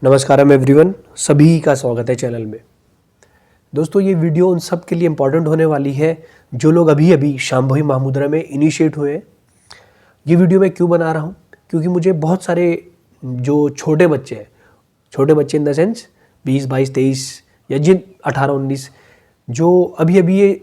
नमस्कारम everyone, सभी का स्वागत है चैनल में। दोस्तों, ये वीडियो उन सब के लिए इम्पॉर्टेंट होने वाली है जो लोग अभी अभी शांभवी महामुद्रा में इनिशिएट हुए हैं। ये वीडियो मैं क्यों बना रहा हूँ? क्योंकि मुझे बहुत सारे जो छोटे बच्चे इन द सेंस 20, 22, 23 या जिन 18, 19 जो अभी अभी ये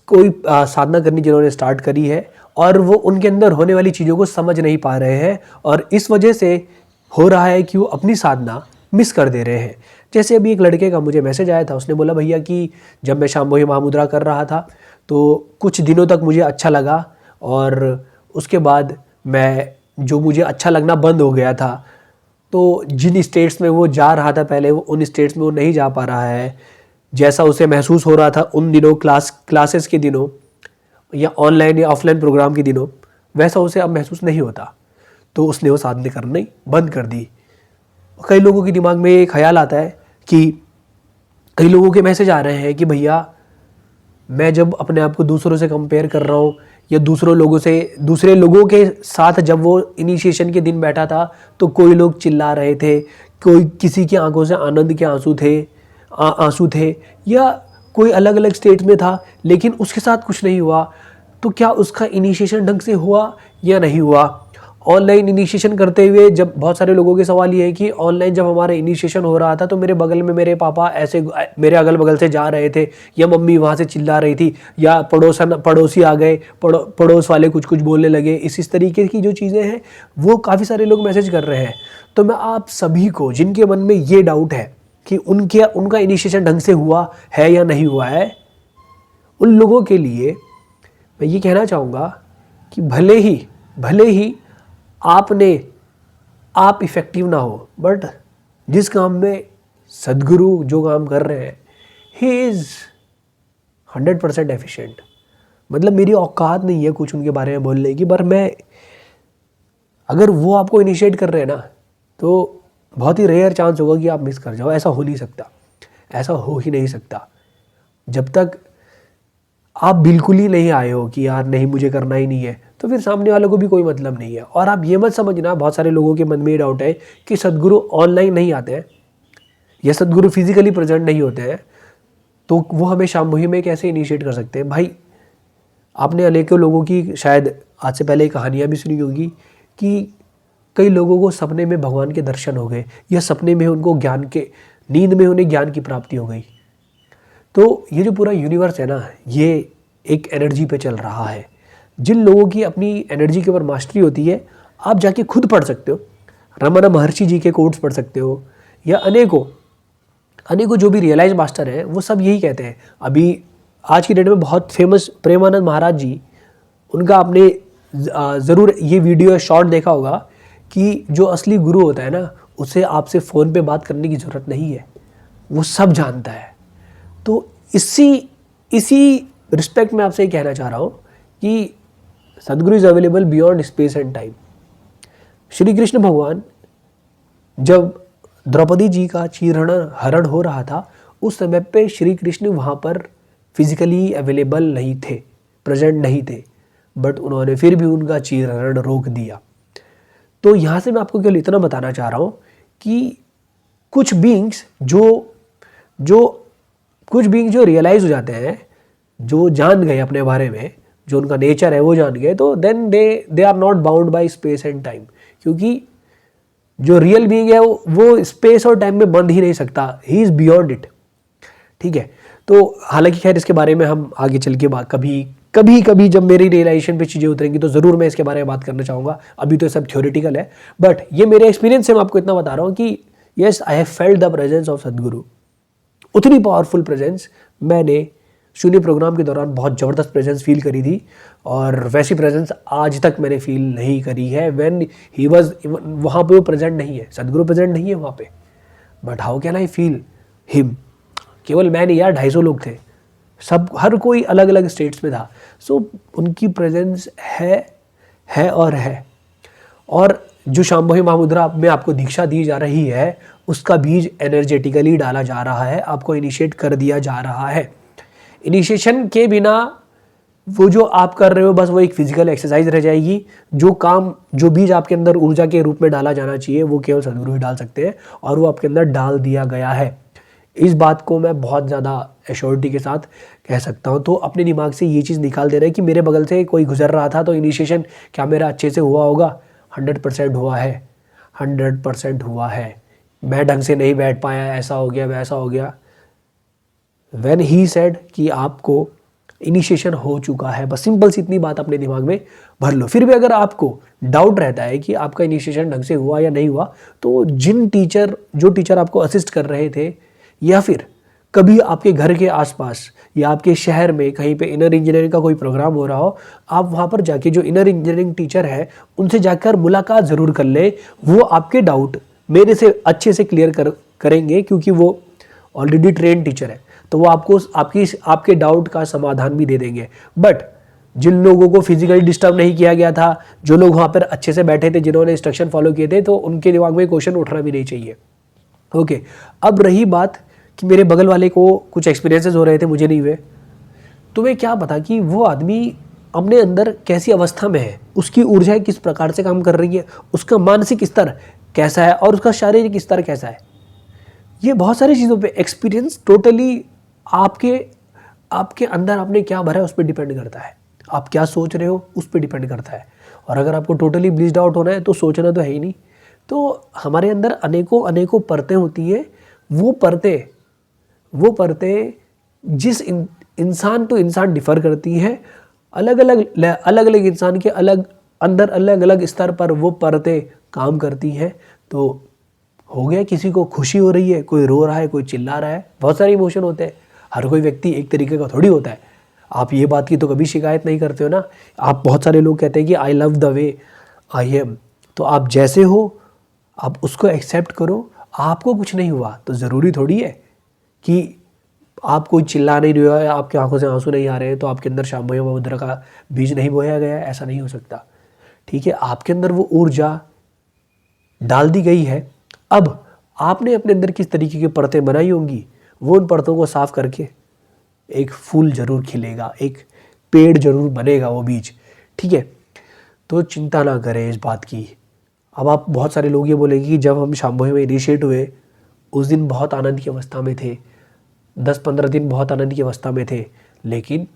कोई साधना करनी जिन्होंने स्टार्ट करी है और वो उनके अंदर होने वाली चीज़ों को समझ नहीं पा रहे हैं और इस वजह से हो रहा है कि वो अपनी साधना मिस कर दे रहे हैं। जैसे अभी एक लड़के का मुझे मैसेज आया था, उसने बोला भैया कि जब मैं शांभवी महामुद्रा कर रहा था तो कुछ दिनों तक मुझे अच्छा लगा और उसके बाद जो मुझे अच्छा लगना बंद हो गया था। तो जिन स्टेट्स में वो जा रहा था पहले, वो उन स्टेट्स में वो नहीं जा पा रहा है। जैसा उसे महसूस हो रहा था उन दिनों क्लासेस के दिनों या ऑनलाइन या ऑफलाइन प्रोग्राम के दिनों, वैसा उसे अब महसूस नहीं होता। तो उसने वो साधना करना ही बंद कर दी। कई लोगों के दिमाग में ये ख्याल आता है कि कई लोगों के मैसेज आ रहे हैं कि भैया मैं जब अपने आप को दूसरों से कंपेयर कर रहा हूँ या दूसरे लोगों के साथ जब वो इनिशिएशन के दिन बैठा था तो कोई लोग चिल्ला रहे थे, कोई किसी की आंखों से आनंद के आंसू थे या कोई अलग अलग स्टेट में था लेकिन उसके साथ कुछ नहीं हुआ। तो क्या उसका इनिशिएशन ढंग से हुआ या नहीं हुआ? ऑनलाइन इनिशिएशन करते हुए जब बहुत सारे लोगों के सवाल ये है कि ऑनलाइन जब हमारा इनिशिएशन हो रहा था तो मेरे बगल में मेरे पापा ऐसे मेरे अगल बगल से जा रहे थे या मम्मी वहाँ से चिल्ला रही थी या पड़ोसी आ गए, पड़ोस वाले कुछ बोलने लगे। इस तरीके की जो चीज़ें हैं वो काफ़ी सारे लोग मैसेज कर रहे हैं। तो मैं आप सभी को, जिनके मन में ये डाउट है कि उनका इनिशिएशन ढंग से हुआ है या नहीं हुआ है, उन लोगों के लिए मैं ये कहना चाहूँगा कि भले ही आप इफ़ेक्टिव ना हो, बट जिस काम में सद्गुरु जो काम कर रहे हैं ही इज़ 100% एफिशिएंट। मतलब मेरी औकात नहीं है कुछ उनके बारे में बोलने की, पर अगर वो आपको इनिशिएट कर रहे हैं ना तो बहुत ही रेयर चांस होगा कि आप मिस कर जाओ। ऐसा हो नहीं सकता, ऐसा हो ही नहीं सकता। जब तक आप बिल्कुल ही नहीं आए हो कि यार नहीं मुझे करना ही नहीं है, तो फिर सामने वालों को भी कोई मतलब नहीं है। और आप ये मत समझना, बहुत सारे लोगों के मन में ये डाउट है कि सद्गुरु ऑनलाइन नहीं आते हैं या सद्गुरु फिजिकली प्रेजेंट नहीं होते हैं तो वो हमें शांभवी में कैसे इनिशिएट कर सकते हैं। भाई, आपने अनेकों लोगों की शायद आज से पहले कहानियाँ भी सुनी होगी कि कई लोगों को सपने में भगवान के दर्शन हो गए या सपने में उनको नींद में उन्हें ज्ञान की प्राप्ति हो गई। तो ये जो पूरा यूनिवर्स है ना, ये एक एनर्जी पे चल रहा है। जिन लोगों की अपनी एनर्जी के ऊपर मास्टरी होती है, आप जाके खुद पढ़ सकते हो, रमन महर्षि जी के कोट्स पढ़ सकते हो या अनेकों जो भी रियलाइज मास्टर हैं वो सब यही कहते हैं। अभी आज की डेट में बहुत फेमस प्रेमानंद महाराज जी, उनका आपने ज़रूर ये वीडियो शॉर्ट देखा होगा कि जो असली गुरु होता है ना, उसे आपसे फ़ोन पे बात करने की ज़रूरत नहीं है, वो सब जानता है। तो इसी रिस्पेक्ट में आपसे कहना चाह रहा हूँ कि Sadhguru is available beyond space and time. Shri Krishna भगवान जब द्रौपदी जी का हरण हो रहा था, उस समय पे श्री कृष्ण वहाँ पर फिजिकली अवेलेबल नहीं थे, प्रेजेंट नहीं थे, बट उन्होंने फिर भी उनका चीरहरण रोक दिया। तो यहाँ से मैं आपको केवल इतना बताना चाह रहा हूँ कि कुछ बीइंग्स जो रियलाइज़ हो जाते हैं, जो जान गए अपने बारे में, जो उनका नेचर है वो जान गए, तो then they are not bound by space and time. क्योंकि जो रियल बीइंग है वो स्पेस और टाइम में बंध ही नहीं सकता, ही इज़ बियॉन्ड इट। ठीक है। तो हालांकि खैर इसके बारे में हम आगे चल के कभी जब मेरी रियलाइजेशन पे चीज़ें उतरेंगी तो ज़रूर मैं इसके बारे में बात करना चाहूँगा। अभी तो सब थ्योरेटिकल है, बट ये मेरे एक्सपीरियंस से मैं आपको इतना बता रहा हूँ कि yes, I have felt the presence of Sadhguru. उतनी पावरफुल प्रेजेंस मैंने शून्य प्रोग्राम के दौरान बहुत ज़बरदस्त प्रेजेंस फील करी थी और वैसी प्रेजेंस आज तक मैंने फील नहीं करी है व्हेन ही वाज वहाँ पे वो प्रेजेंट नहीं है, सद्गुरु प्रेजेंट नहीं है वहाँ पे, but how can I feel him. केवल मैं नहीं यार, 250 लोग थे, हर कोई अलग अलग स्टेट्स में था। सो उनकी प्रेजेंस है और जो शांभवी महामुद्रा में आपको दीक्षा दी जा रही है उसका बीज एनर्जेटिकली डाला जा रहा है, आपको इनिशिएट कर दिया जा रहा है। इनिशिएशन के बिना वो जो आप कर रहे हो बस वो एक फिजिकल एक्सरसाइज रह जाएगी। जो काम, जो बीज आपके अंदर ऊर्जा के रूप में डाला जाना चाहिए वो केवल सद्गुरु ही डाल सकते हैं, और वो आपके अंदर डाल दिया गया है। इस बात को मैं बहुत ज़्यादा एश्योरिटी के साथ कह सकता हूँ। तो अपने दिमाग से ये चीज़ निकाल दे रहे हैं कि मेरे बगल से कोई गुजर रहा था तो इनिशिएशन क्या मेरा अच्छे से हुआ होगा? 100% हुआ है, 100% हुआ है। मैं ढंग से नहीं बैठ पाया, ऐसा हो गया, वैसा हो गया। व्हेन ही सेड कि आपको इनिशिएशन हो चुका है, बस सिंपल सी इतनी बात अपने दिमाग में भर लो। फिर भी अगर आपको डाउट रहता है कि आपका इनिशिएशन ढंग से हुआ या नहीं हुआ, तो जो टीचर आपको असिस्ट कर रहे थे, या फिर कभी आपके घर के आसपास या आपके शहर में कहीं पे इनर इंजीनियरिंग का कोई प्रोग्राम हो रहा हो, आप वहाँ पर जाके जो इनर इंजीनियरिंग टीचर है उनसे जाकर मुलाकात ज़रूर कर लें। वो आपके डाउट मेरे से अच्छे से क्लियर करेंगे, क्योंकि वो ऑलरेडी ट्रेन टीचर है, तो वो आपको आपके डाउट का समाधान भी दे देंगे। बट जिन लोगों को फिजिकली डिस्टर्ब नहीं किया गया था, जो लोग वहाँ पर अच्छे से बैठे थे, जिन्होंने इंस्ट्रक्शन फॉलो किए थे, तो उनके दिमाग में क्वेश्चन उठना भी नहीं चाहिए। ओके, अब रही बात कि मेरे बगल वाले को कुछ एक्सपीरियंसेस हो रहे थे, मुझे नहीं हुए। तुम्हें क्या पता कि वो आदमी अपने अंदर कैसी अवस्था में है, उसकी ऊर्जा किस प्रकार से काम कर रही है, उसका मानसिक स्तर कैसा है और उसका शारीरिक स्तर कैसा है। ये बहुत सारी चीज़ों पे एक्सपीरियंस टोटली आपके अंदर आपने क्या भरा है उस पर डिपेंड करता है। आप क्या सोच रहे हो उस पर डिपेंड करता है। और अगर आपको टोटली ब्लीच्ड आउट होना है तो सोचना तो है ही नहीं। तो हमारे अंदर अनेकों परतें होती हैं। वो परतें जिस इंसान टू इंसान डिफ़र करती हैं। अलग अलग इंसान के अंदर अलग अलग स्तर पर वो परतें काम करती हैं। तो हो गया, किसी को खुशी हो रही है, कोई रो रहा है, कोई चिल्ला रहा है, बहुत सारे इमोशन होते हैं। हर कोई व्यक्ति एक तरीके का थोड़ी होता है। आप ये बात की तो कभी शिकायत नहीं करते हो ना। आप, बहुत सारे लोग कहते हैं कि I love the way I am. तो आप जैसे हो आप उसको एक्सेप्ट करो। आपको कुछ नहीं हुआ तो ज़रूरी थोड़ी है कि आप कोई चिल्ला नहीं रहे हो, आपकी आंखों से आंसू नहीं आ रहे हैं तो आपके अंदर शांभवी मुद्रा का बीज नहीं बोया गया है, ऐसा नहीं हो सकता। ठीक है, आपके अंदर वो ऊर्जा डाल दी गई है। अब आपने अपने अंदर किस तरीके की परतें बनाई होंगी, वो उन परतों को साफ करके एक फूल जरूर खिलेगा, एक पेड़ जरूर बनेगा वो बीज। ठीक है, तो चिंता ना करें इस बात की। अब आप, बहुत सारे लोग ये बोलेंगे कि जब हम शांभवी में इनिशिएट हुए उस दिन बहुत आनंद की अवस्था में थे, 10-15 दिन बहुत आनंद की अवस्था में थे, लेकिन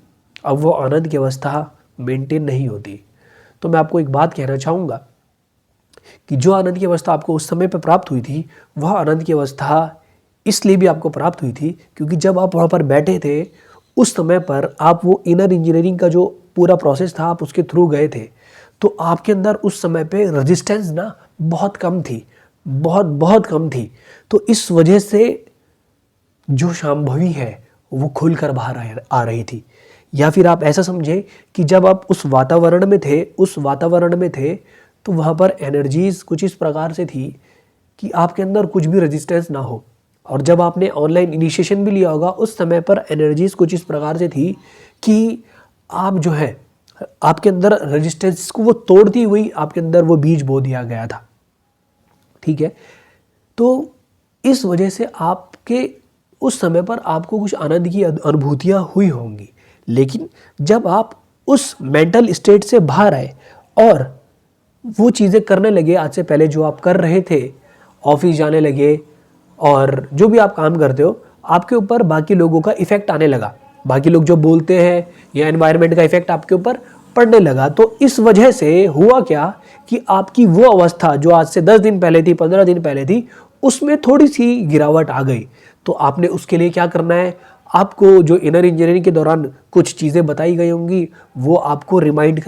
अब वो आनंद की अवस्था मेंटेन नहीं होती। तो मैं आपको एक बात कहना चाहूँगा कि जो आनंद की अवस्था आपको उस समय पर प्राप्त हुई थी, वह आनंद की अवस्था इसलिए भी आपको प्राप्त हुई थी क्योंकि जब आप वहाँ पर बैठे थे उस समय पर आप वो इनर इंजीनियरिंग का जो पूरा प्रोसेस था आप उसके थ्रू गए थे। तो आपके अंदर उस समय पे रेजिस्टेंस ना बहुत कम थी, बहुत कम थी। तो इस वजह से जो शांभवी है वो खुलकर बाहर आ रही थी। या फिर आप ऐसा समझे कि जब आप उस वातावरण में थे तो वहाँ पर एनर्जीज कुछ इस प्रकार से थी कि आपके अंदर कुछ भी रेजिस्टेंस ना हो। और जब आपने ऑनलाइन इनिशिएशन भी लिया होगा उस समय पर एनर्जीज कुछ इस प्रकार से थी कि आप जो है आपके अंदर रेजिस्टेंस को वो तोड़ती हुई आपके अंदर वो बीज बो दिया गया था। ठीक है, तो इस वजह से आपके उस समय पर आपको कुछ आनंद की अनुभूतियाँ हुई होंगी। लेकिन जब आप उस मेंटल स्टेट से बाहर आए और वो चीज़ें करने लगे आज से पहले जो आप कर रहे थे, ऑफिस जाने लगे और जो भी आप काम करते हो, आपके ऊपर बाकी लोगों का इफ़ेक्ट आने लगा, बाकी लोग जो बोलते हैं या एनवायरनमेंट का इफ़ेक्ट आपके ऊपर पड़ने लगा। तो इस वजह से हुआ क्या कि आपकी वो अवस्था जो आज से 10 दिन पहले थी, 15 दिन पहले थी, उसमें थोड़ी सी गिरावट आ गई। तो आपने उसके लिए क्या करना है, आपको जो इनर इंजीनियरिंग के दौरान कुछ चीज़ें बताई गई होंगी वो आपको रिमाइंड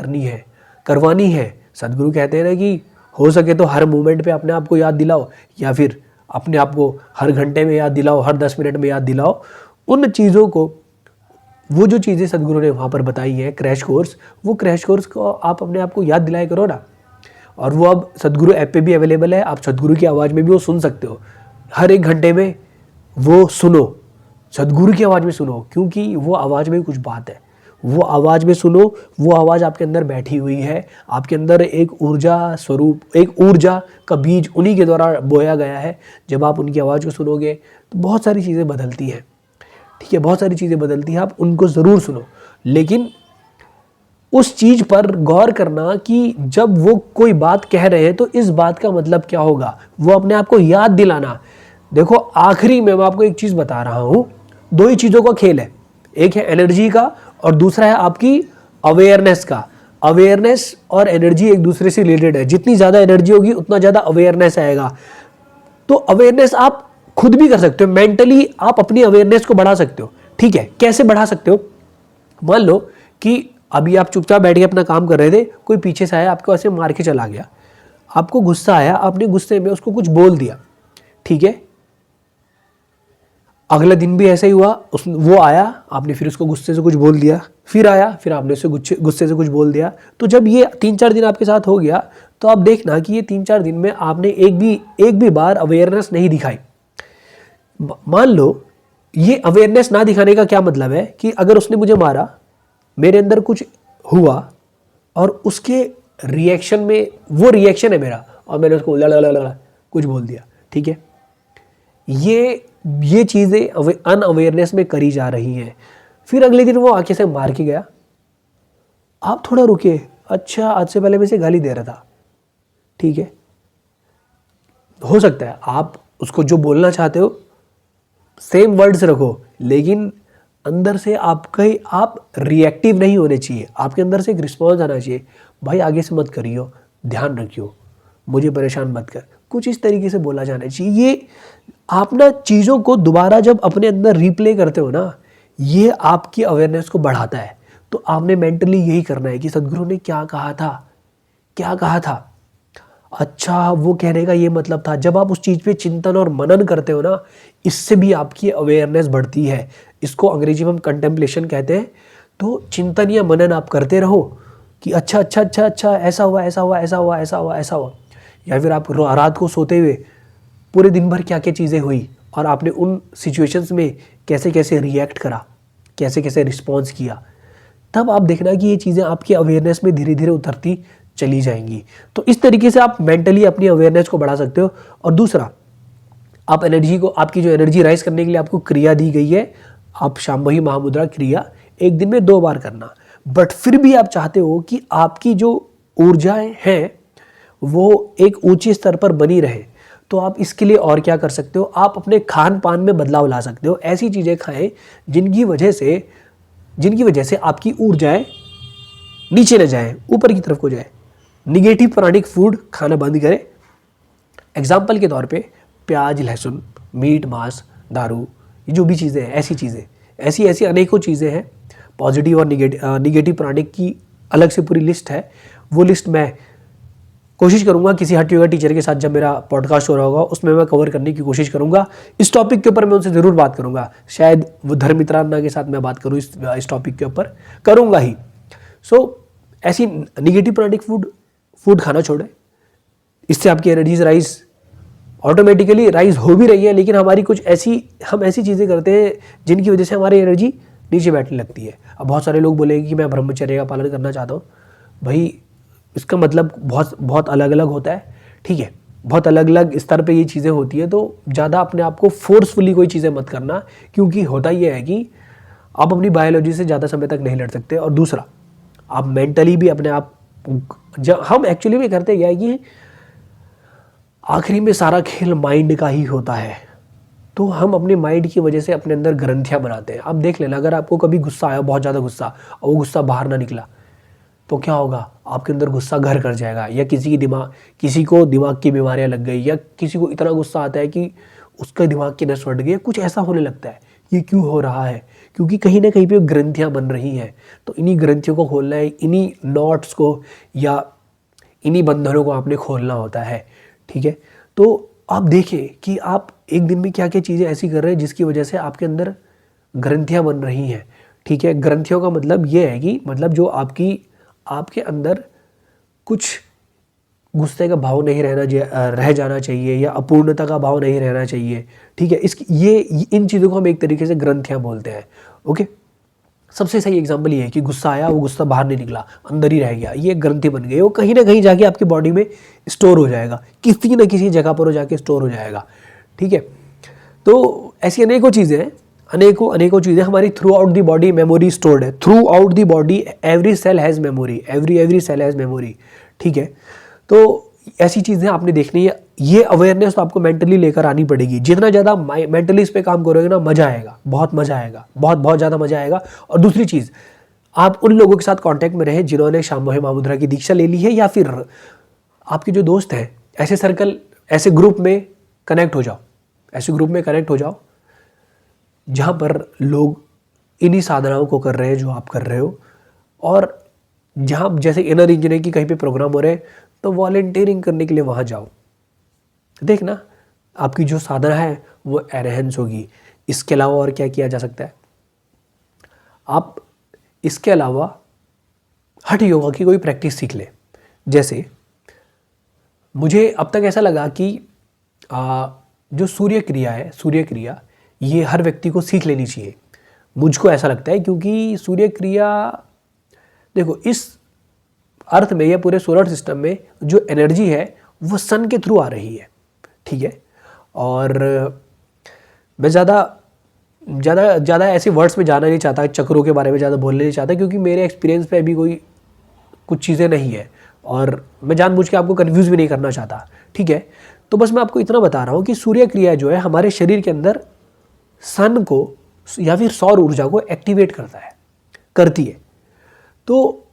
करवानी है। सदगुरु कहते हैं ना कि हो सके तो हर मोमेंट पे अपने आप को याद दिलाओ, या फिर अपने आप को हर घंटे में याद दिलाओ, हर 10 मिनट में याद दिलाओ उन चीज़ों को। वो जो चीज़ें सदगुरु ने वहाँ पर बताई है क्रैश कोर्स, वो क्रैश कोर्स को आप अपने आप को याद दिलाया करो ना। और वो अब सदगुरु ऐप पे भी अवेलेबल है, आप सदगुरु की आवाज़ में भी वो सुन सकते हो। हर 1 घंटे में वो सुनो, सदगुरु की आवाज़ में सुनो, क्योंकि वो आवाज़ में कुछ बात है। वो आवाज़ में सुनो, वो आवाज़ आपके अंदर बैठी हुई है। आपके अंदर एक ऊर्जा स्वरूप, एक ऊर्जा का बीज उन्हीं के द्वारा बोया गया है। जब आप उनकी आवाज़ को सुनोगे तो बहुत सारी चीज़ें बदलती हैं। ठीक है, बहुत सारी चीज़ें बदलती हैं, आप उनको ज़रूर सुनो। लेकिन उस चीज पर गौर करना कि जब वो कोई बात कह रहे हैं तो इस बात का मतलब क्या होगा, वो अपने आप को याद दिलाना। देखो आखिरी में मैं आपको एक चीज बता रहा हूं, दो ही चीजों का खेल है, एक है एनर्जी का और दूसरा है आपकी अवेयरनेस का। अवेयरनेस और एनर्जी एक दूसरे से रिलेटेड है, जितनी ज्यादा एनर्जी होगी उतना ज्यादा अवेयरनेस आएगा। तो अवेयरनेस आप खुद भी कर सकते हो, मेंटली आप अपनी अवेयरनेस को बढ़ा सकते हो। ठीक है, कैसे बढ़ा सकते हो? मान लो कि अभी आप चुपचाप बैठ के अपना काम कर रहे थे, कोई पीछे से आया आपको ऐसे मार के चला गया, आपको गुस्सा आया, आपने गुस्से में उसको कुछ बोल दिया। ठीक है, अगला दिन भी ऐसा ही हुआ, वो आया, आपने फिर उसको गुस्से से कुछ बोल दिया, फिर आया, फिर आपने उससे गुस्से से कुछ बोल दिया। तो जब ये 3-4 दिन आपके साथ हो गया तो आप देखना कि ये 3-4 दिन में आपने एक भी बार अवेयरनेस नहीं दिखाई। मान लो ये अवेयरनेस ना दिखाने का क्या मतलब है कि अगर उसने मुझे मारा, मेरे अंदर कुछ हुआ और उसके रिएक्शन में, वो रिएक्शन है मेरा और मैंने उसको ला कुछ बोल दिया। ठीक है, ये चीज़ें अनअवेयरनेस में करी जा रही हैं। फिर अगले दिन वो आके से मार के गया, आप थोड़ा रुके, अच्छा आज से पहले मैं इसे गाली दे रहा था। ठीक है, हो सकता है आप उसको जो बोलना चाहते हो सेम वर्ड्स रखो, लेकिन अंदर से आप रिएक्टिव नहीं होने चाहिए, आपके अंदर से एक रिस्पॉन्स आना चाहिए, भाई आगे से मत करियो, ध्यान रखियो, मुझे परेशान मत कर, कुछ इस तरीके से बोला जाना चाहिए। ये आप ना चीज़ों को दोबारा जब अपने अंदर रिप्ले करते हो ना, ये आपकी अवेयरनेस को बढ़ाता है। तो आपने मेंटली यही करना है कि सदगुरु ने क्या कहा था, क्या कहा था, अच्छा वो कहने का ये मतलब था। जब आप उस चीज़ पे चिंतन और मनन करते हो ना, इससे भी आपकी अवेयरनेस बढ़ती है। इसको अंग्रेजी में हम कंटेम्पलेशन कहते हैं। तो चिंतन या मनन आप करते रहो कि अच्छा अच्छा अच्छा अच्छा ऐसा हुआ, ऐसा हुआ, ऐसा हुआ, ऐसा हुआ, ऐसा हुआ। या फिर आप रात को सोते हुए पूरे दिन भर क्या क्या चीज़ें हुई और आपने उन सिचुएशंस में कैसे कैसे रिएक्ट करा, कैसे कैसे रिस्पॉन्स किया, तब आप देखना कि ये चीज़ें आपकी अवेयरनेस में धीरे धीरे उतरती चली जाएंगी। तो इस तरीके से आप मेंटली अपनी अवेयरनेस को बढ़ा सकते हो। और दूसरा, आप एनर्जी को, आपकी जो एनर्जी राइज करने के लिए आपको क्रिया दी गई है, आप शांभवी महामुद्रा क्रिया एक दिन में 2 बार करना। बट फिर भी आप चाहते हो कि आपकी जो ऊर्जाएं हैं वो एक ऊंचे स्तर पर बनी रहे, तो आप इसके लिए और क्या कर सकते हो, आप अपने खान पान में बदलाव ला सकते हो। ऐसी चीज़ें खाएं जिनकी वजह से आपकी ऊर्जाएं नीचे न जाए, ऊपर की तरफ को जाए। निगेटिव प्राणिक फूड खाना बंद करें। एग्जाम्पल के तौर पे प्याज, लहसुन, मीट, मांस, दारू, ये जो भी चीज़ें हैं, ऐसी अनेकों चीज़ें हैं। पॉजिटिव और निगेटिव प्राणिक की अलग से पूरी लिस्ट है। वो लिस्ट मैं कोशिश करूंगा किसी हट योगा टीचर के साथ जब मेरा पॉडकास्ट हो रहा होगा उसमें मैं कवर करने की कोशिश करूंगा। इस टॉपिक के ऊपर मैं उनसे ज़रूर बात करूंगा। शायद वो धर्मित्रान्ना के साथ मैं बात करूँ इस टॉपिक के ऊपर, करूंगा ही। ऐसी निगेटिव प्राणिक फूड खाना छोड़े। इससे आपकी एनर्जीज राइज ऑटोमेटिकली राइज हो भी रही है, लेकिन हम ऐसी चीज़ें करते हैं जिनकी वजह से हमारी एनर्जी नीचे बैठने लगती है। अब बहुत सारे लोग बोलेंगे कि मैं ब्रह्मचर्य का पालन करना चाहता हूँ। भाई इसका मतलब बहुत अलग अलग होता है। ठीक है, बहुत अलग अलग स्तर पे ये चीज़ें होती है। तो ज़्यादा अपने आप को फोर्सफुली कोई चीज़ें मत करना, क्योंकि होता ये है कि आप अपनी बायोलॉजी से ज़्यादा समय तक नहीं लड़ सकते। और दूसरा, आप मेंटली भी अपने आप, जब हम एक्चुअली में करते क्या है कि आखिरी में सारा खेल माइंड का ही होता है। तो हम अपने माइंड की वजह से अपने अंदर ग्रंथियाँ बनाते हैं। अब देख लेना, अगर आपको कभी गुस्सा आया, बहुत ज़्यादा गुस्सा, और वो गुस्सा बाहर ना निकला, तो क्या होगा, आपके अंदर गुस्सा घर कर जाएगा। या किसी को दिमाग की बीमारियां लग गई, या किसी को इतना गुस्सा आता है कि उसका दिमाग की नस फट गई, कुछ ऐसा होने लगता है। ये क्यों हो रहा है? क्योंकि कहीं ना कहीं पे ग्रंथियां बन रही हैं। तो इन्हीं ग्रंथियों को खोलना है, इन्हीं नॉट्स को या इन्हीं बंधनों को आपने खोलना होता है। ठीक है, तो आप देखें कि आप एक दिन में क्या क्या चीज़ें ऐसी कर रहे हैं जिसकी वजह से आपके अंदर ग्रंथियां बन रही हैं। ठीक है, ग्रंथियों का मतलब ये है कि जो आपके अंदर कुछ गुस्से का भाव नहीं रह जाना चाहिए, या अपूर्णता का भाव नहीं रहना चाहिए। ठीक है, इन चीज़ों को हम एक तरीके से ग्रंथियाँ बोलते हैं। ओके, सबसे सही एग्जांपल ये है कि गुस्सा आया, वो गुस्सा बाहर नहीं निकला, अंदर ही रह गया, ये ग्रंथि बन गई। वो कहीं ना कहीं जाके आपकी बॉडी में स्टोर हो जाएगा, किसी न किसी जगह पर वो जाके स्टोर हो जाएगा। ठीक है, तो ऐसी अनेकों चीज़ें हैं, अनेकों अनेकों चीज़ें हमारी throughout the body memory stored है। Throughout the body every cell has memory, every cell has memory. ठीक है, तो ऐसी चीज़ें आपने देखनी है। ये अवेयरनेस तो आपको मेंटली लेकर आनी पड़ेगी। जितना ज़्यादा मेंटली इस पे काम करोगे ना, मज़ा आएगा, बहुत मज़ा आएगा, बहुत बहुत ज़्यादा मज़ा आएगा। और दूसरी चीज़, आप उन लोगों के साथ कांटेक्ट में रहें जिन्होंने शांभवी महामुद्रा की दीक्षा ले ली है, या फिर आपके जो दोस्त हैं, ऐसे सर्कल, ऐसे ग्रुप में कनेक्ट हो जाओ, ऐसे ग्रुप में कनेक्ट हो जाओ जहाँ पर लोग इन्हीं साधनाओं को कर रहे हैं जो आप कर रहे हो। और जहाँ जैसे इनर इंजीनियरिंग की कहीं पे प्रोग्राम हो रहे हैं तो वॉलंटियरिंग करने के लिए वहाँ जाओ। देखना आपकी जो साधना है वो एनहेंस होगी। इसके अलावा और क्या किया जा सकता है? आप इसके अलावा हठ योगा की कोई प्रैक्टिस सीख ले। जैसे मुझे अब तक ऐसा लगा कि जो सूर्य क्रिया है, सूर्य क्रिया ये हर व्यक्ति को सीख लेनी चाहिए। मुझको ऐसा लगता है क्योंकि सूर्य क्रिया, देखो इस अर्थ में या पूरे सोलर सिस्टम में जो एनर्जी है वो सन के थ्रू आ रही है। ठीक है, और मैं ज़्यादा ऐसे वर्ड्स में जाना नहीं चाहता, चक्रों के बारे में ज़्यादा बोलना नहीं चाहता, क्योंकि मेरे एक्सपीरियंस पे अभी कोई कुछ चीज़ें नहीं है और मैं जानबूझ के आपको कन्फ्यूज़ भी नहीं करना चाहता। ठीक है, तो बस मैं आपको इतना बता रहा हूँ कि सूर्य क्रिया जो है हमारे शरीर के अंदर सन को या फिर सौर ऊर्जा को एक्टिवेट करती है। तो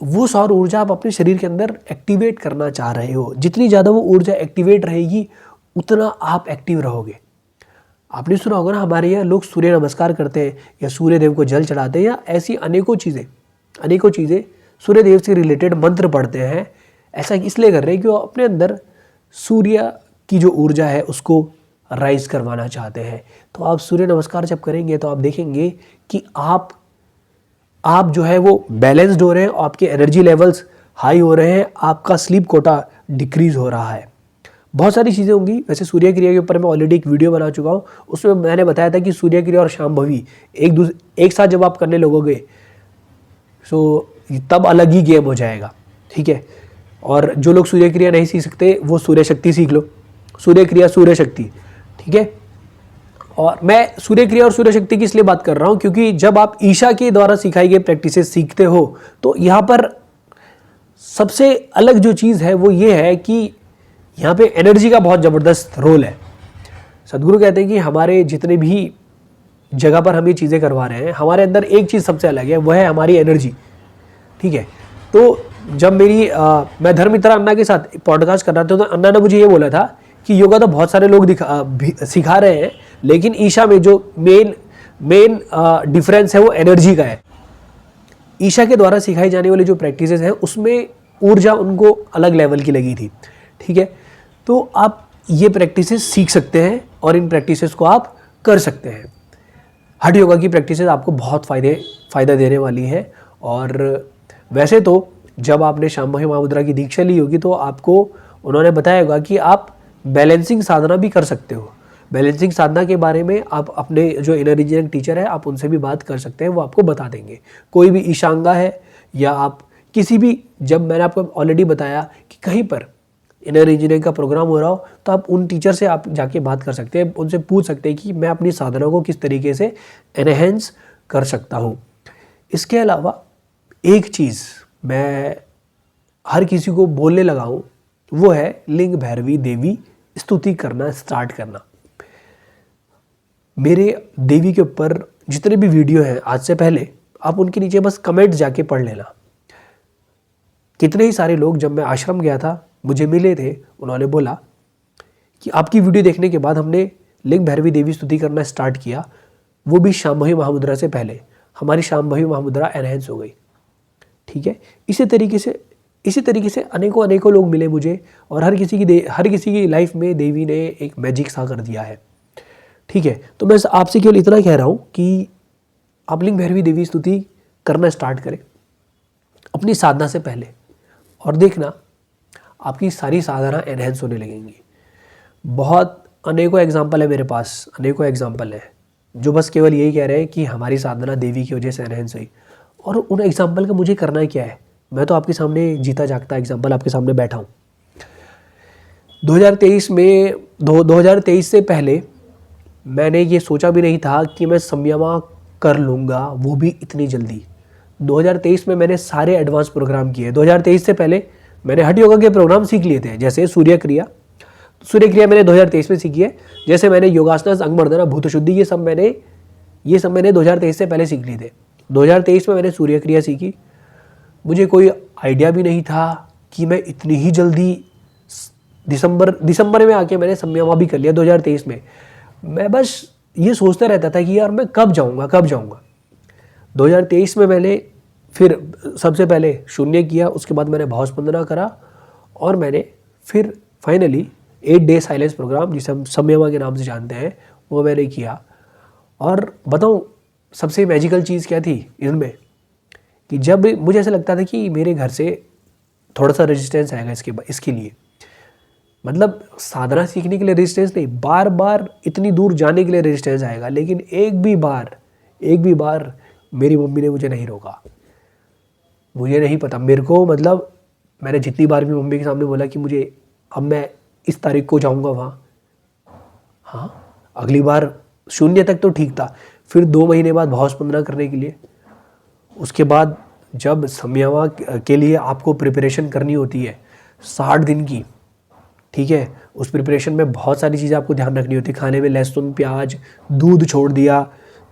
वो सौर ऊर्जा आप अपने शरीर के अंदर एक्टिवेट करना चाह रहे हो। जितनी ज़्यादा वो ऊर्जा एक्टिवेट रहेगी उतना आप एक्टिव रहोगे। आपने सुना होगा ना, हमारे यहाँ लोग सूर्य नमस्कार करते हैं या सूर्य देव को जल चढ़ाते हैं या ऐसी अनेकों चीज़ें सूर्य देव से रिलेटेड मंत्र पढ़ते हैं। ऐसा इसलिए कर रहे हैं कि वो अपने अंदर सूर्य की जो ऊर्जा है उसको राइज करवाना चाहते हैं। तो आप सूर्य नमस्कार जब करेंगे तो आप देखेंगे कि आप जो है वो बैलेंस्ड हो रहे हैं, आपके एनर्जी लेवल्स हाई हो रहे हैं, आपका स्लीप कोटा डिक्रीज हो रहा है। बहुत सारी चीज़ें होंगी। वैसे सूर्य क्रिया के ऊपर मैं ऑलरेडी एक वीडियो बना चुका हूँ, उसमें मैंने बताया था कि सूर्य क्रिया और शांभवी एक साथ जब आप करने लगोगे तो तब अलग ही गेम हो जाएगा। ठीक है, और जो लोग सूर्य क्रिया नहीं सीख सकते वो सूर्य शक्ति सीख लो। सूर्य क्रिया, सूर्य शक्ति। ठीक है, और मैं सूर्य क्रिया और सूर्य शक्ति की इसलिए बात कर रहा हूँ क्योंकि जब आप ईशा के द्वारा सिखाई गई प्रैक्टिसेस सीखते हो तो यहाँ पर सबसे अलग जो चीज़ है वो ये है कि यहाँ पे एनर्जी का बहुत ज़बरदस्त रोल है। सदगुरु कहते हैं कि हमारे जितने भी जगह पर हम ये चीज़ें करवा रहे हैं, हमारे अंदर एक चीज़ सबसे अलग है, वह है हमारी एनर्जी। ठीक है, तो जब मैं धर्ममित्रा अन्ना के साथ पॉडकास्ट कर रहा था तो अन्ना ने मुझे ये बोला था कि योगा तो बहुत सारे लोग सिखा रहे हैं, लेकिन ईशा में जो मेन डिफरेंस है वो एनर्जी का है। ईशा के द्वारा सिखाई जाने वाली जो प्रैक्टिसेस हैं उसमें ऊर्जा उनको अलग लेवल की लगी थी। ठीक है, तो आप ये प्रैक्टिसेस सीख सकते हैं और इन प्रैक्टिसेस को आप कर सकते हैं। हठ योगा की प्रैक्टिसेस आपको बहुत फ़ायदा देने वाली है। और वैसे तो जब आपने शांभवी महामुद्रा की दीक्षा ली होगी तो आपको उन्होंने बताया होगा कि आप बैलेंसिंग साधना भी कर सकते हो। बैलेंसिंग साधना के बारे में आप अपने जो इनर इंजीनियरिंग टीचर है आप उनसे भी बात कर सकते हैं, वो आपको बता देंगे। कोई भी ईशांगा है या आप किसी भी, जब मैंने आपको ऑलरेडी बताया कि कहीं पर इनर इंजीनियरिंग का प्रोग्राम हो रहा हो तो आप उन टीचर से आप जाके बात कर सकते हैं, उनसे पूछ सकते हैं कि मैं अपनी साधना को किस तरीके से एनहेंस कर सकता हूँ। इसके अलावा एक चीज़ मैं हर किसी को बोलने लगा हूँ, वो है लिंग भैरवी देवी स्तुति करना स्टार्ट करना। मेरे देवी के ऊपर जितने भी वीडियो हैं आज से पहले, आप उनके नीचे बस कमेंट जाके पढ़ लेना। कितने ही सारे लोग, जब मैं आश्रम गया था मुझे मिले थे, उन्होंने बोला कि आपकी वीडियो देखने के बाद हमने लिंग भैरवी देवी स्तुति करना स्टार्ट किया, वो भी शांभवी महामुद्रा से पहले। हमारी शांभवी महामुद्रा एनहेंस हो गई। ठीक है, इसी तरीके से अनेकों लोग मिले मुझे, और हर किसी की लाइफ में देवी ने एक मैजिक सा कर दिया है। ठीक है, तो मैं आपसे केवल इतना कह रहा हूँ कि आप लिंग भैरवी देवी स्तुति करना स्टार्ट करें अपनी साधना से पहले, और देखना आपकी सारी साधना एनहेंस होने लगेंगी। बहुत अनेकों एग्जाम्पल है मेरे पास, अनेकों एग्जाम्पल है जो बस केवल यही कह रहे हैं कि हमारी साधना देवी की वजह से एनहेंस हुई। और उन एग्जाम्पल का मुझे करना क्या है? मैं तो आपके सामने जीता जागता एग्जाम्पल आपके सामने बैठा हूँ। 2023 से पहले मैंने ये सोचा भी नहीं था कि मैं समयमा कर लूँगा, वो भी इतनी जल्दी। 2023 में मैंने सारे एडवांस प्रोग्राम किए। 2023 से पहले मैंने हठ योगा के प्रोग्राम सीख लिए थे, जैसे सूर्य क्रिया मैंने 2023 में सीखी है। जैसे मैंने योगासनास, अंग मर्दना, भूत शुद्धि, ये सब मैंने 2023 से पहले सीख लिए थे। 2023 में मैंने सूर्य क्रिया सीखी। मुझे कोई आइडिया भी नहीं था कि मैं इतनी ही जल्दी दिसंबर में आके मैंने समयमा भी कर लिया 2023 में। मैं बस ये सोचता रहता था कि यार मैं कब जाऊंगा 2023 में मैंने फिर सबसे पहले शून्य किया, उसके बाद मैंने भाव स्पंदना करा और मैंने फिर फाइनली 8 डे साइलेंस प्रोग्राम, जिसे हम समयमा के नाम से जानते हैं, वो मैंने किया। और बताऊँ सबसे मैजिकल चीज़ क्या थी इनमें, कि जब मुझे ऐसा लगता था कि मेरे घर से थोड़ा सा रेजिस्टेंस आएगा इसके लिए, मतलब साधना सीखने के लिए रेजिस्टेंस नहीं, बार बार इतनी दूर जाने के लिए रेजिस्टेंस आएगा, लेकिन एक भी बार मेरी मम्मी ने मुझे नहीं रोका। मुझे नहीं पता, मेरे को मतलब मैंने जितनी बार भी मम्मी के सामने बोला कि मुझे अब मैं इस तारीख को जाऊंगा वहाँ, हाँ अगली बार शून्य तक तो ठीक था, फिर 2 महीने बाद भाव स्पंदना करने के लिए, उसके बाद जब समयमा के लिए आपको प्रिपरेशन करनी होती है 60 दिन की, ठीक है, उस प्रिपरेशन में बहुत सारी चीज़ें आपको ध्यान रखनी होती है। खाने में लहसुन, प्याज, दूध छोड़ दिया,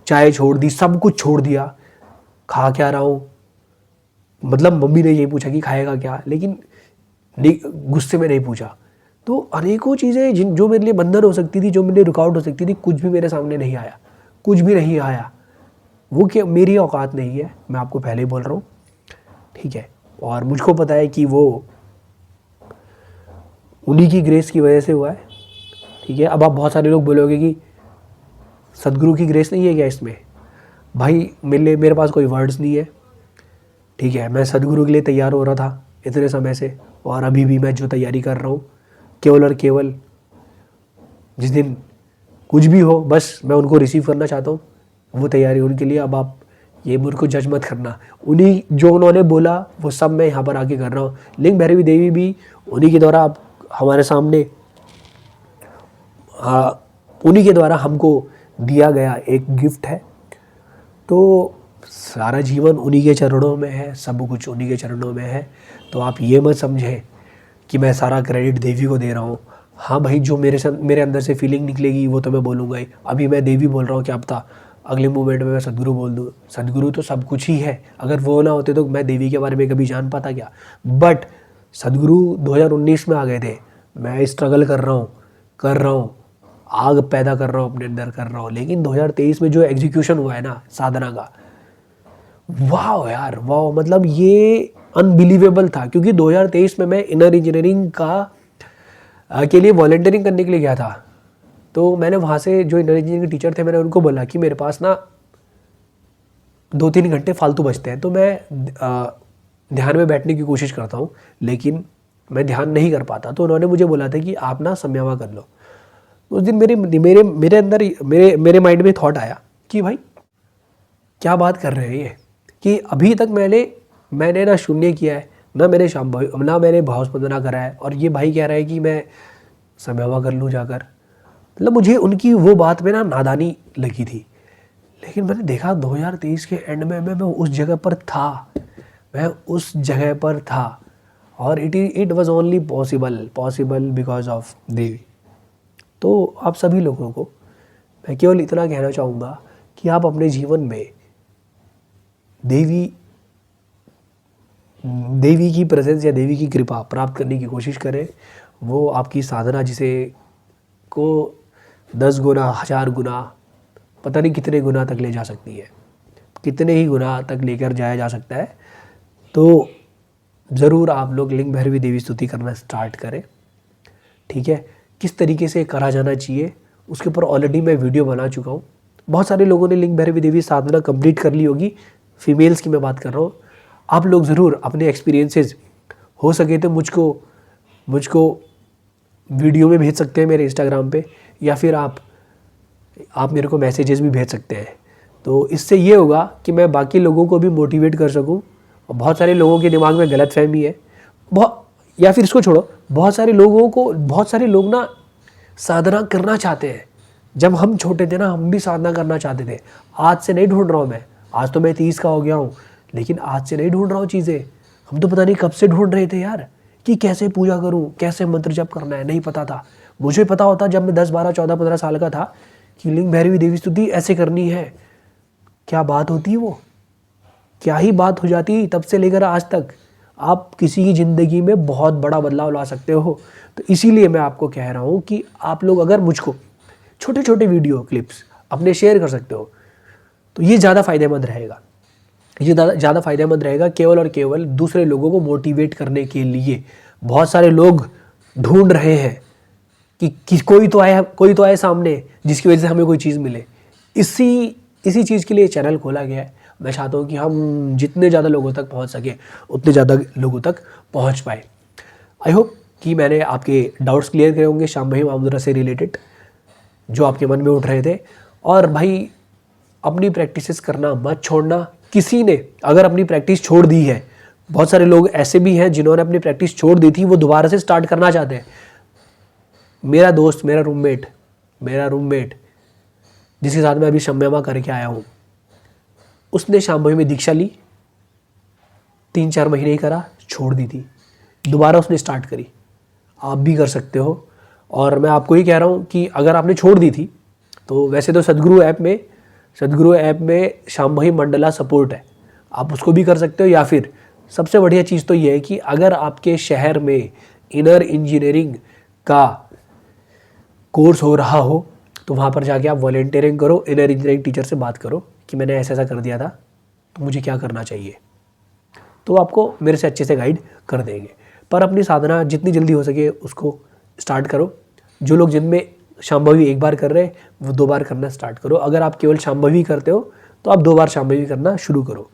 चाय छोड़ दी, सब कुछ छोड़ दिया। खा क्या रहा हूँ, मतलब मम्मी ने यही पूछा कि खाएगा क्या, लेकिन गुस्से में नहीं पूछा। तो अनेकों चीज़ें जो मेरे लिए बंधन हो सकती थी, जो मेरे लिए रुकावट हो सकती थी, कुछ भी मेरे सामने नहीं आया, कुछ भी नहीं आया। वो क्या मेरी औकात नहीं है, मैं आपको पहले ही बोल रहा हूँ, ठीक है। और मुझको पता है कि वो उन्हीं की ग्रेस की वजह से हुआ है, ठीक है। अब आप बहुत सारे लोग बोलोगे कि सदगुरु की ग्रेस नहीं है क्या इसमें? भाई मेरे पास कोई वर्ड्स नहीं है, ठीक है। मैं सदगुरु के लिए तैयार हो रहा था इतने समय से, और अभी भी मैं जो तैयारी कर रहा हूँ, केवल और केवल जिस दिन कुछ भी हो, बस मैं उनको रिसीव करना चाहता हूँ, वो तैयारी उनके लिए। अब आप ये मेरे को जज मत करना, उन्हीं जो उन्होंने बोला वो सब मैं यहाँ पर आके कर रहा हूँ। लिंग भैरवी देवी भी उन्हीं के द्वारा आप हमारे सामने, उन्हीं के द्वारा हमको दिया गया एक गिफ्ट है। तो सारा जीवन उन्हीं के चरणों में है, सब कुछ उन्हीं के चरणों में है। तो आप ये मत समझें कि मैं सारा क्रेडिट देवी को दे रहा हूँ। हाँ भाई, जो मेरे अंदर से फीलिंग निकलेगी वो तो मैं बोलूँगा ही। अभी मैं देवी बोल रहा हूँ, क्या पता अगले मूवमेंट में मैं सदगुरु बोल दूँ। सदगुरु तो सब कुछ ही है, अगर वो ना होते तो मैं देवी के बारे में कभी जान पाता क्या। बट सदगुरु 2019 में आ गए थे, मैं स्ट्रगल कर रहा हूँ, आग पैदा कर रहा हूँ अपने अंदर, कर रहा हूँ। लेकिन 2023 में जो एग्जीक्यूशन हुआ है ना साधना का, वाह यार वाह, मतलब ये अनबिलीवेबल था। क्योंकि 2023 में मैं इनर इंजीनियरिंग के लिए वॉलंटियरिंग करने के लिए गया था। तो मैंने वहाँ से जो इनर इंजीनियरिंग के टीचर थे, मैंने उनको बोला कि मेरे पास ना 2-3 घंटे फालतू बचते हैं, तो मैं ध्यान में बैठने की कोशिश करता हूँ, लेकिन मैं ध्यान नहीं कर पाता। तो उन्होंने मुझे बोला था कि आप ना समयमा कर लो। उस दिन मेरे अंदर मेरे माइंड में थॉट आया कि भाई क्या बात कर रहे हैं ये, कि अभी तक मैंने ना शून्य किया है, ना मैंने भाव स्पंदना करा है, और ये भाई कह रहा है कि मैं समयमा कर लूँ जाकर। मतलब मुझे उनकी वो बात में ना नादानी लगी थी। लेकिन मैंने देखा 2023 के एंड में मैं उस जगह पर था, और it was only possible because of Devi. तो आप सभी लोगों को मैं केवल इतना कहना चाहूँगा कि आप अपने जीवन में देवी की प्रेजेंस या देवी की कृपा प्राप्त करने की कोशिश करें। वो आपकी साधना जिसे को 10 गुना, 1000 गुना, पता नहीं कितने गुना तक ले जा सकती है, कितने ही गुना तक लेकर जाया जा सकता है। तो ज़रूर आप लोग लिंग भैरवी देवी स्तुति करना स्टार्ट करें, ठीक है। किस तरीके से करा जाना चाहिए उसके ऊपर ऑलरेडी मैं वीडियो बना चुका हूँ। बहुत सारे लोगों ने लिंग भैरवी देवी साधना कंप्लीट कर ली होगी, फीमेल्स की मैं बात कर रहा हूँ। आप लोग ज़रूर अपने एक्सपीरियंसेस हो सके तो मुझको वीडियो में भेज सकते हैं मेरे इंस्टाग्राम पे, या फिर आप मेरे को मैसेजेस भी भेज सकते हैं। तो इससे ये होगा कि मैं बाकी लोगों को भी मोटिवेट कर सकूं। और बहुत सारे लोगों के दिमाग में गलतफहमी है, या फिर इसको छोड़ो, बहुत सारे लोग ना साधना करना चाहते हैं जब हम छोटे थे ना, हम भी साधना करना चाहते थे। आज से नहीं ढूंढ रहा हूँ मैं, आज तो मैं 30 का हो गया हूँ, लेकिन आज से नहीं ढूंढ रहा हूँ चीज़ें। हम तो पता नहीं कब से ढूंढ रहे थे यार कि कैसे पूजा करूँ, कैसे मंत्र जप करना है, नहीं पता था। मुझे पता होता जब मैं 10, 12, 14, 15 साल का था कि लिंग भैरवी देवी स्तुति ऐसे करनी है। क्या बात होती वो, क्या ही बात हो जाती। तब से लेकर आज तक आप किसी की ज़िंदगी में बहुत बड़ा बदलाव ला सकते हो। तो इसीलिए मैं आपको कह रहा हूँ कि आप लोग अगर मुझको छोटे छोटे वीडियो क्लिप्स अपने शेयर कर सकते हो तो ये ज़्यादा फ़ायदेमंद रहेगा। ये ज़्यादा फ़ायदेमंद रहेगा केवल और केवल दूसरे लोगों को मोटिवेट करने के लिए। बहुत सारे लोग ढूंढ रहे हैं कि कोई तो आए सामने जिसकी वजह से हमें कोई चीज़ मिले। इसी चीज़ के लिए चैनल खोला गया है। मैं चाहता हूँ कि हम जितने ज़्यादा लोगों तक पहुँच सके उतने ज़्यादा लोगों तक पहुँच पाए। आई होप कि मैंने आपके डाउट्स क्लियर करे होंगे शांभवी महामुद्रा से रिलेटेड जो आपके मन में उठ रहे थे। और भाई अपनी प्रैक्टिसेस करना मत छोड़ना। किसी ने अगर अपनी प्रैक्टिस छोड़ दी है, बहुत सारे लोग ऐसे भी हैं जिन्होंने अपनी प्रैक्टिस छोड़ दी थी, वो दोबारा से स्टार्ट करना चाहते हैं। मेरा दोस्त, मेरा रूममेट जिसके साथ मैं अभी शम्यमा करके आया हूँ, उसने शांभवी में दीक्षा ली, 3-4 महीने ही करा, छोड़ दी थी, दोबारा उसने स्टार्ट करी। आप भी कर सकते हो। और मैं आपको ही कह रहा हूँ कि अगर आपने छोड़ दी थी तो वैसे तो सदगुरु ऐप में शांभवी मंडला सपोर्ट है, आप उसको भी कर सकते हो। या फिर सबसे बढ़िया चीज़ तो ये है कि अगर आपके शहर में इनर इंजीनियरिंग का कोर्स हो रहा हो तो वहाँ पर जाके आप वॉलंटियरिंग करो, इनर इंजीनियरिंग टीचर से बात करो कि मैंने ऐसा कर दिया था तो मुझे क्या करना चाहिए, तो आपको मेरे से अच्छे से गाइड कर देंगे। पर अपनी साधना जितनी जल्दी हो सके उसको स्टार्ट करो। जो लोग जिनमें शांभवी एक बार कर रहे हैं वो 2 बार करना स्टार्ट करो। अगर आप केवल शांभवी करते हो तो आप 2 बार शांभवी करना शुरू करो।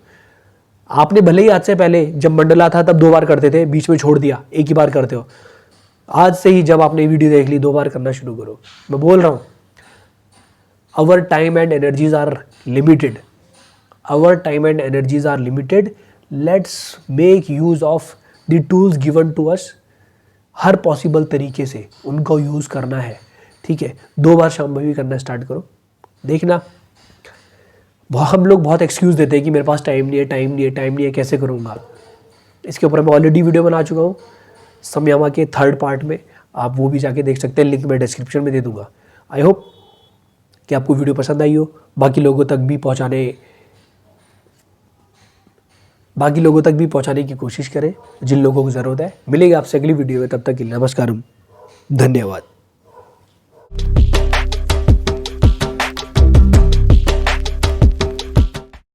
आपने भले ही आज से पहले जब मंडला था तब 2 बार करते थे, बीच में छोड़ दिया, एक ही बार करते हो। आज से ही जब आपने वीडियो देख ली 2 बार करना शुरू करो। मैं बोल रहा हूँ our time and energies are limited. Let's make use of the tools given to us. Her possible तरीके से उनको यूज़ करना है, ठीक है। 2 बार शांभवी करना स्टार्ट करो, देखना। हम लोग बहुत एक्सक्यूज़ देते हैं कि मेरे पास टाइम नहीं है, कैसे करूँगा। इसके ऊपर मैं ऑलरेडी वीडियो बना चुका हूँ शम्यमा के 3rd पार्ट में, आप वो भी जाके देख सकते हैं, लिंक मैं डिस्क्रिप्शन में दे दूँगा। आई होप कि आपको वीडियो पसंद आई हो, बाकी लोगों तक भी पहुंचाने की कोशिश करें जिन लोगों को ज़रूरत है। मिलेगा आपसे अगली वीडियो में, तब तक के लिए नमस्कार, धन्यवाद।